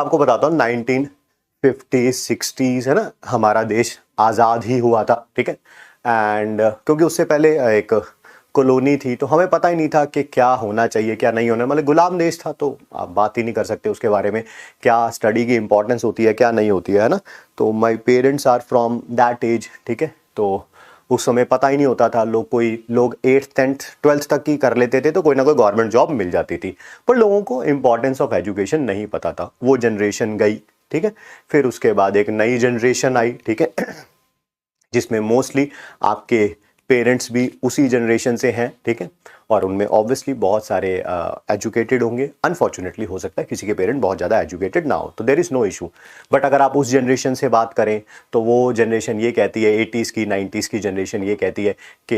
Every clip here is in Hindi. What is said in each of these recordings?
आपको बताता हूँ 1950 60s है ना, हमारा देश आज़ाद ही हुआ था, ठीक है। एंड क्योंकि उससे पहले एक कॉलोनी थी तो हमें पता ही नहीं था कि क्या होना चाहिए क्या नहीं होना, मतलब गुलाम देश था तो आप बात ही नहीं कर सकते उसके बारे में, क्या स्टडी की इंपॉर्टेंस होती है क्या नहीं होती है ना। तो my parents are from that age, ठीक है। तो उस समय पता ही नहीं होता था, लोग 8th 10th 12th तक ही कर लेते थे तो कोई ना कोई गवर्नमेंट जॉब मिल जाती थी, पर लोगों को इंपॉर्टेंस ऑफ एजुकेशन नहीं पता था। वो जनरेशन गई, ठीक है। फिर उसके बाद एक नई जनरेशन आई, ठीक है, जिसमें मोस्टली आपके पेरेंट्स भी उसी जनरेशन से हैं, ठीक है। और उनमें ऑब्वियसली बहुत सारे एजुकेटेड होंगे। अनफॉर्चुनेटली हो सकता है किसी के पेरेंट बहुत ज़्यादा एजुकेटेड ना हो, तो there is no issue. But अगर आप उस जनरेशन से बात करें तो वो जनरेशन ये कहती है, 80s की 90s की जनरेशन ये कहती है कि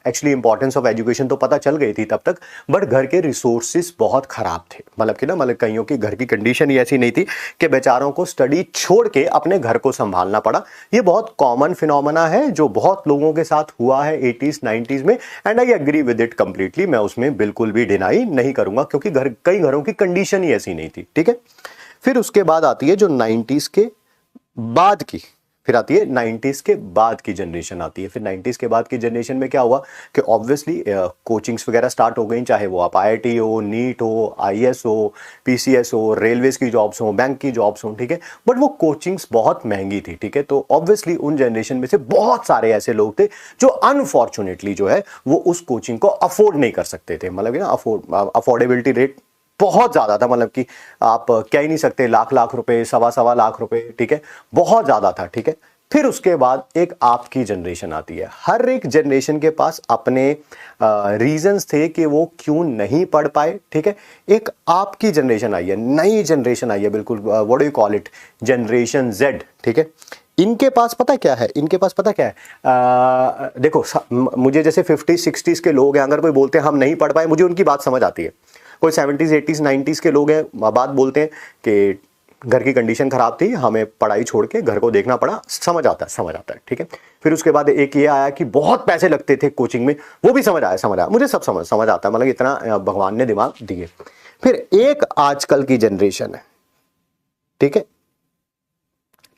एक्चुअली इंपॉर्टेंस ऑफ एजुकेशन तो पता चल गई थी तब तक, बट घर के रिसोर्सेज बहुत ख़राब थे। मतलब कि ना, मतलब कईयों की घर की कंडीशन ही ऐसी नहीं थी कि बेचारों को स्टडी छोड़ के अपने घर को संभालना पड़ा। ये बहुत कॉमन फिनोमेना है जो बहुत लोगों के साथ हुआ है 80s 90s में, and I agree with it completely. मैं उसमें बिल्कुल भी डिनाई नहीं करूंगा क्योंकि कई घरों की कंडीशन ही ऐसी नहीं थी, ठीक है। फिर उसके बाद आती है जो 90s के बाद की, फिर आती है 90s के बाद की जनरेशन आती है। फिर 90s के बाद की जनरेशन में क्या हुआ कि ऑब्वियसली कोचिंग्स वगैरह स्टार्ट हो गई, चाहे वो आप IIT हो, नीट हो, IAS हो, PCS हो, रेलवेज की जॉब्स हो, बैंक की जॉब्स हो, ठीक है। बट वो कोचिंग्स बहुत महंगी थी, ठीक है। तो ऑब्वियसली उन जनरेशन में से बहुत सारे ऐसे लोग थे जो अनफॉर्चुनेटली जो है वो उस कोचिंग को अफोर्ड नहीं कर सकते थे। मतलब ना, अफोर्डेबिलिटी रेट बहुत ज़्यादा था, मतलब कि आप कह ही नहीं सकते, लाख लाख रुपए, सवा लाख रुपए, ठीक है, बहुत ज़्यादा था, ठीक है। फिर उसके बाद एक आपकी जनरेशन आती है। हर एक जनरेशन के पास अपने रीजंस थे कि वो क्यों नहीं पढ़ पाए, ठीक है। एक आपकी जनरेशन आई है, नई जनरेशन आई है, बिल्कुल what do you call it, generation Z, ठीक है। इनके पास पता क्या है, इनके पास पता क्या है, देखो मुझे जैसे 50s 60s के लोग हैं, अगर कोई बोलते हैं हम नहीं पढ़ पाए, मुझे उनकी बात समझ आती है। कोई 70s 80s 90s के लोग हैं, बात बोलते हैं कि घर की कंडीशन खराब थी, हमें पढ़ाई छोड़ के घर को देखना पड़ा, समझ आता है, ठीक है। फिर उसके बाद एक ये आया कि बहुत पैसे लगते थे कोचिंग में, वो भी समझ आया, मुझे सब समझ आता है, मतलब इतना भगवान ने दिमाग दिए। फिर एक आजकल की जनरेशन है, ठीक है,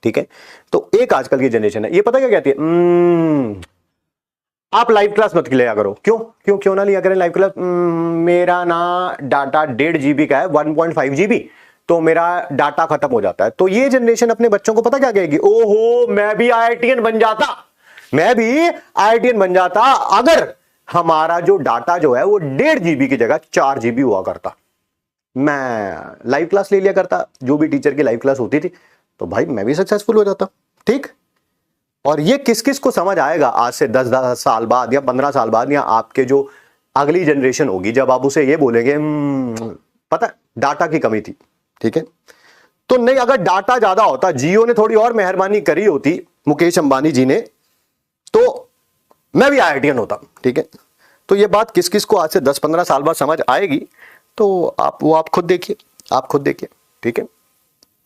ठीक है। तो एक आजकल की जनरेशन है, ये पता क्या कहती है, आप लाइव क्लास मत लिया करो। क्यों ना लिया करें लाइव क्लास? मेरा ना डाटा 1.5 GB का है, 1.5 GB, तो मेरा डाटा खत्म हो जाता है। तो ये जनरेशन अपने बच्चों को पता क्या कहेगी, ओहो मैं भी IITian बन जाता अगर हमारा जो डाटा जो है वो 1.5 GB की जगह 4 GB हुआ करता, मैं लाइव क्लास ले लिया करता, जो भी टीचर की लाइव क्लास होती थी, तो भाई मैं भी सक्सेसफुल हो जाता, ठीक। और ये किस किस को समझ आएगा आज से 10 साल बाद या 15 साल बाद, या आपके जो अगली जनरेशन होगी, जब आप उसे ये बोलेंगे पता डाटा की कमी थी, ठीक है। तो नहीं, अगर डाटा ज्यादा होता, जियो ने थोड़ी और मेहरबानी करी होती, मुकेश अंबानी जी ने, तो मैं भी IITian होता, ठीक है। तो ये बात किस किस को आज से 10-15 साल बाद समझ आएगी, तो आप खुद देखिए, ठीक है।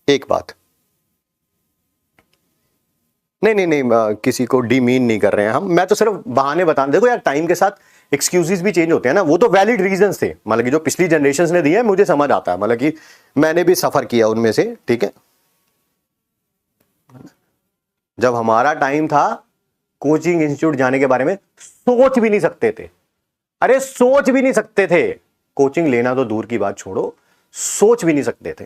एक बात, नहीं, किसी को डीमीन नहीं कर रहे हैं हम, मैं तो सिर्फ बहाने बताने, देखो यार टाइम के साथ एक्सक्यूजेस भी चेंज होते हैं ना, वो तो वैलिड रीजंस थे, मतलब कि जो पिछली जनरेशंस ने दिए हैं, मुझे समझ आता है, मतलब कि मैंने भी सफर किया उनमें से, ठीक है। जब हमारा टाइम था, कोचिंग इंस्टीट्यूट जाने के बारे में सोच भी नहीं सकते थे, अरे सोच भी नहीं सकते थे, कोचिंग लेना तो दूर की बात छोड़ो, सोच भी नहीं सकते थे,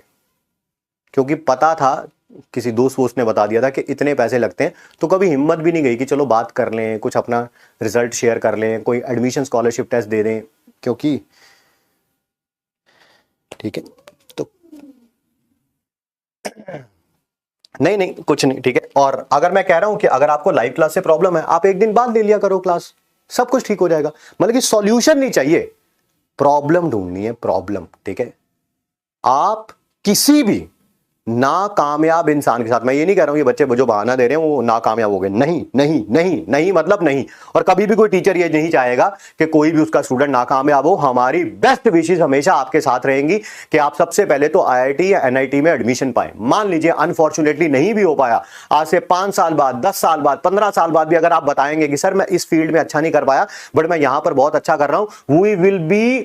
क्योंकि पता था, किसी दोस्त ने बता दिया था कि इतने पैसे लगते हैं, तो कभी हिम्मत भी नहीं गई कि चलो बात कर लें, कुछ अपना रिजल्ट शेयर कर लें, कोई एडमिशन स्कॉलरशिप टेस्ट दे दें, क्योंकि ठीक है। तो नहीं कुछ नहीं, ठीक है। और अगर मैं कह रहा हूं कि अगर आपको लाइव क्लास से प्रॉब्लम है, आप एक दिन बाद ले लिया करो क्लास, सब कुछ ठीक हो जाएगा। मतलब कि सॉल्यूशन नहीं चाहिए, प्रॉब्लम ढूंढनी है, प्रॉब्लम, ठीक है। आप किसी भी नाकामयाब इंसान के साथ, मैं ये नहीं कह रहा हूं ये बच्चे जो बहाना दे रहे हैं वो नाकामयाब हो गए, नहीं मतलब नहीं। और कभी भी कोई टीचर ये नहीं चाहेगा कि कोई भी उसका स्टूडेंट नाकामयाब हो। हमारी बेस्ट विशेष हमेशा आपके साथ रहेंगी कि आप सबसे पहले तो IIT या NIT में एडमिशन पाए। मान लीजिए अनफॉर्चुनेटली नहीं भी हो पाया, आज से 5 साल बाद, 10 साल बाद, 15 साल बाद भी अगर आप बताएंगे कि सर मैं इस फील्ड में अच्छा नहीं कर पाया बट मैं यहां पर बहुत अच्छा कर रहा हूं, we will be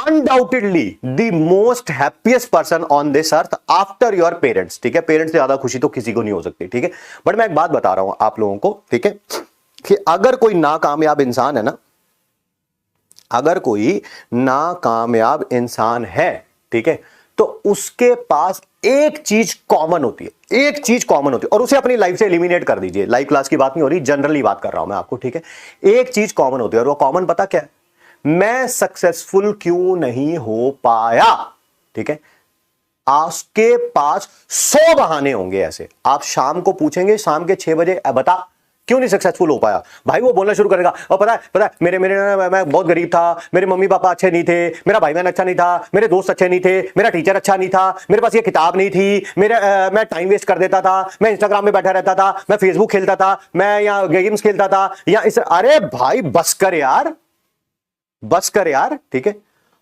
undoubtedly the most happiest person on this earth after your parents, ठीक है। पेरेंट्स से ज्यादा खुशी तो किसी को नहीं हो सकती, ठीक है। बट मैं एक बात बता रहा हूं आप लोगों को, ठीक है, कि अगर कोई नाकामयाब इंसान है ना, अगर कोई नाकामयाब इंसान है, ठीक है, तो उसके पास एक चीज कॉमन होती है, एक चीज कॉमन होती है, और उसे अपनी लाइफ से एलिमिनेट कर दीजिए। लाइव क्लास की बात नहीं हो रही, जनरली बात कर रहा हूं मैं आपको, ठीक है। एक चीज कॉमन होती है, और वो कॉमन पता क्या है? मैं सक्सेसफुल क्यों नहीं हो पाया, ठीक है। आपके पास 100 बहाने होंगे ऐसे। आप शाम को पूछेंगे, शाम के 6 बजे बता क्यों नहीं सक्सेसफुल हो पाया, भाई वो बोलना शुरू करेगा, और पता है मेरे मैं बहुत गरीब था, मेरे मम्मी पापा अच्छे नहीं थे, मेरा भाई बहन अच्छा नहीं था, मेरे दोस्त अच्छे नहीं थे, मेरा टीचर अच्छा नहीं था, मेरे पास ये किताब नहीं थी, मैं टाइम वेस्ट कर देता था, मैं इंस्टाग्राम में बैठा रहता था, मैं फेसबुक खेलता था, मैं यहाँ गेम्स खेलता था, या इस, अरे भाई बस कर यार, बस कर यार, ठीक है।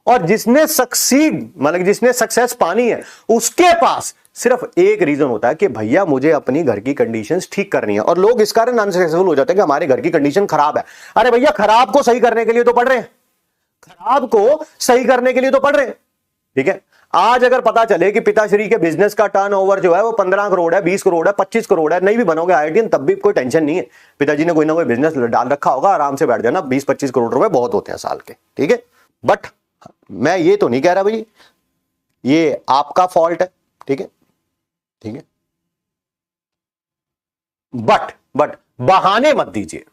और जिसने सक्सीड, मतलब जिसने सक्सेस पानी है, उसके पास सिर्फ एक रीजन होता है कि भैया मुझे अपनी घर की कंडीशंस ठीक करनी है। और लोग इस कारण अनसक्सेसफुल हो जाते हैं कि हमारे घर की कंडीशन खराब है। अरे भैया खराब को सही करने के लिए तो पढ़ रहे हैं, खराब को सही करने के लिए तो पढ़ रहे हैं, ठीक है। आज अगर पता चले कि पिताश्री के बिजनेस का टर्नओवर जो है वो 15 करोड़ है, 20 करोड़ है, 25 करोड़ है, नहीं भी बनोगे आईआईटीएन तब भी कोई टेंशन नहीं है। पिताजी ने कोई ना कोई बिजनेस डाल रखा होगा, आराम से बैठ जाना, 20-25 करोड़ रुपए बहुत होते हैं साल के, ठीक है। बट मैं ये तो नहीं कह रहा भाई ये आपका फॉल्ट है, ठीक है, ठीक है। बट बहाने मत दीजिए,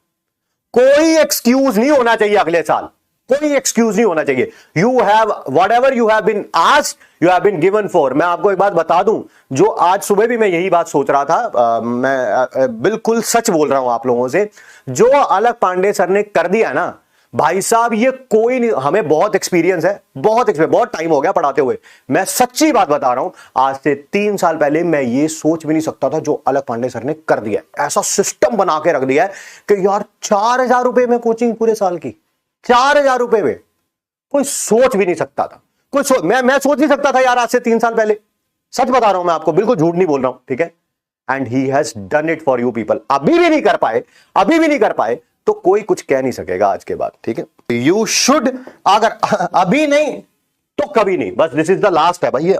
कोई एक्सक्यूज नहीं होना चाहिए अगले साल, कोई एक्सक्यूज नहीं होना चाहिए। You have whatever you have been asked you have been given for. मैं आपको एक बात बता दूं, जो आज सुबह भी मैं यही बात सोच रहा था, मैं बिल्कुल सच बोल रहा हूं आप लोगों से, जो अलग पांडे सर ने कर दिया ना भाई साहब, ये कोई नहीं, हमें बहुत एक्सपीरियंस है, बहुत टाइम हो गया पढ़ाते हुए। मैं सच्ची बात बता रहा हूं, आज से 3 साल पहले मैं ये सोच भी नहीं सकता था जो अलग पांडे सर ने कर दिया। ऐसा सिस्टम बना के रख दिया है कि यार 4,000 रुपए में कोचिंग पूरे साल की, 4,000 रुपए में कोई सोच भी नहीं सकता था, मैं सोच नहीं सकता था यार आज से 3 साल पहले। सच बता रहा हूं मैं आपको, बिल्कुल झूठ नहीं बोल रहा हूं, ठीक है। And he has done it for you people. अभी भी नहीं कर पाए तो कोई कुछ कह नहीं सकेगा आज के बाद, ठीक है। यू शुड, अगर अभी नहीं तो कभी नहीं, बस दिस इज द लास्ट है भैया।